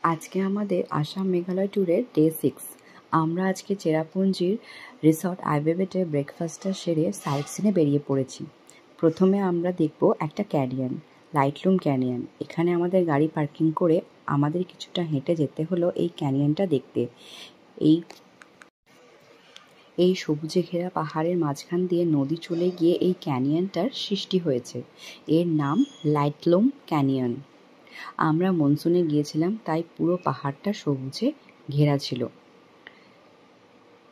আজকে আমাদের আসাম মেঘালয় ট্যুরের ডে 6। আমরা আজকে চেরাপুঞ্জির রিসর্ট আইবেবেটে ব্রেকফাস্টটা সেরে সাইট সিনে বেরিয়ে পড়েছি। প্রথমে আমরা দেখব একটা ক্যানিয়ন, লাইটলুম ক্যানিয়ন। এখানে আমাদের গাড়ি পার্কিং করে আমাদের কিছুটা হেঁটে যেতে হলো এই ক্যানিয়নটা দেখতে। এই সবুজে ঘেরা পাহাড়ের মাঝখান দিয়ে নদী চলে গিয়ে এই ক্যানিয়নটার সৃষ্টি হয়েছে। এর নাম লাইটলুম ক্যানিয়ন। আমরা মনসুনে গিয়েছিলাম, তাই পুরো পাহাড়টা সবুজে ঘেরা ছিল।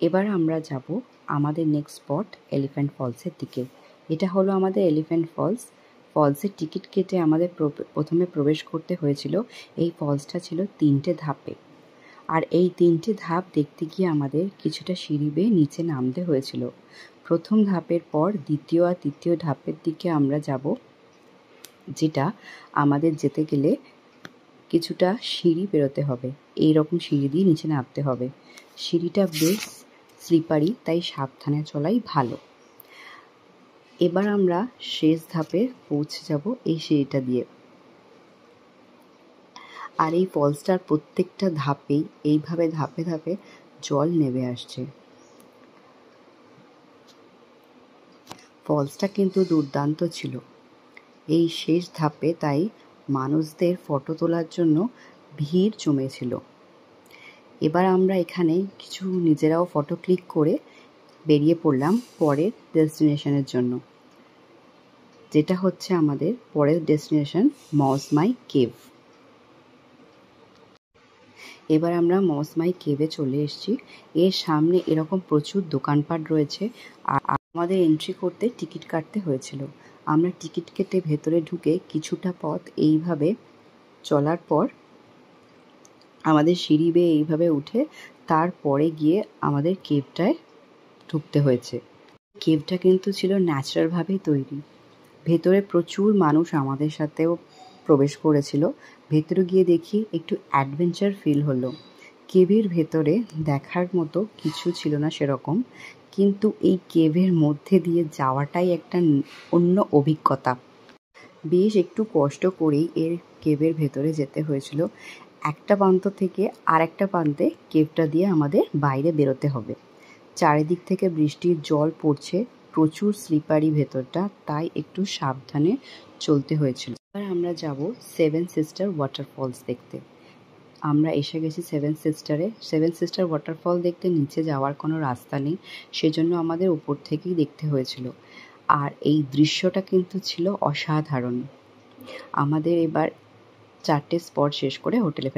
এবার আমরা যাব আমাদের নেক্সট স্পট এলিফ্যান্ট ফলসের দিকে। এটা হলো আমাদের এলিফ্যান্ট ফলস। ফলসের টিকিট কেটে আমাদের প্রথমে প্রবেশ করতে হয়েছিল। এই ফলসটা ছিল 3টে ধাপে, আর এই 3টে ধাপ দেখতে গিয়ে আমাদের কিছুটা সিঁড়ি বেয়ে নিচে নামতে হয়েছিল। প্রথম ধাপের পর দ্বিতীয় আর তৃতীয় ধাপের দিকে আমরা যাব, যেটা আমাদের যেতে গেলে কিছুটা সিঁড়ি বেরোতে হবে। এইরকম সিঁড়ি দিয়ে নিচে নামতে হবে। সিঁড়িটা বেশ স্লিপারি, তাই সাবধানে চলাই ভালো। এবার আমরা শেষ ধাপে পৌঁছে যাব এই সিঁড়িটা দিয়ে। আর এই ফলসটার প্রত্যেকটা ধাপেই এইভাবে ধাপে ধাপে জল নেমে আসছে। ফলসটা কিন্তু দুর্দান্ত ছিল। এই শেষ ধাপে তাই মানুষদের ফটো তোলার জন্য ভিড় জমেছিল। এবার আমরা এখানে কিছু নিজেরাও ফটো ক্লিক করে বেরিয়ে পড়লাম পরের ডেস্টিনেশনের জন্য, যেটা হচ্ছে আমাদের পরের ডেস্টিনেশন মৌসমাই কেভ। এবার আমরা মৌসমাই কেভে চলে এসেছি। এর সামনে এরকম প্রচুর দোকানপাট রয়েছে, আর আমাদের এন্ট্রি করতে টিকিট কাটতে হয়েছিল। আমরা টিকিট কেটে ভেতরে ঢুকে কিছুটা পথ এইভাবে চলার পর আমাদের সিঁড়ি বেয়ে এইভাবে উঠে তারপরে গিয়ে আমাদের কেভটায় ঢুকতে হয়েছে। কেভটা কিন্তু ছিল ন্যাচারালভাবেই তৈরি। ভেতরে প্রচুর মানুষ আমাদের সাথেও প্রবেশ করেছিল। ভেতরে গিয়ে দেখি একটু অ্যাডভেঞ্চার ফিল হলো। কেভের ভেতরে দেখার মতো কিছু ছিল না সেরকম, কিন্তু এই কেভের মধ্যে দিয়ে যাওয়াটাই একটা অন্য অভিজ্ঞতা। বেশ একটু কষ্ট করেই এর কেভের ভেতরে যেতে হয়েছিল। একটা প্রান্ত থেকে আর একটা প্রান্তে কেভটা দিয়ে আমাদের বাইরে বেরোতে হবে। চারিদিক থেকে বৃষ্টির জল পড়ছে, প্রচুর স্লিপারি ভেতরটা, তাই একটু সাবধানে চলতে হয়েছিল। এবার আমরা যাব 7 সিস্টার ওয়াটারফলস দেখতে। আমরা এসে গেছি 7 সিস্টারে। 7 সিস্টার ওয়াটারফল দেখতে নিচে যাওয়ার কোনো রাস্তা নেই, সেজন্য আমাদের উপর থেকেই দেখতে হয়েছিল। আর এই দৃশ্যটা কিন্তু ছিল অসাধারণ। আমাদের এবার 4টে স্পট শেষ করে হোটেলে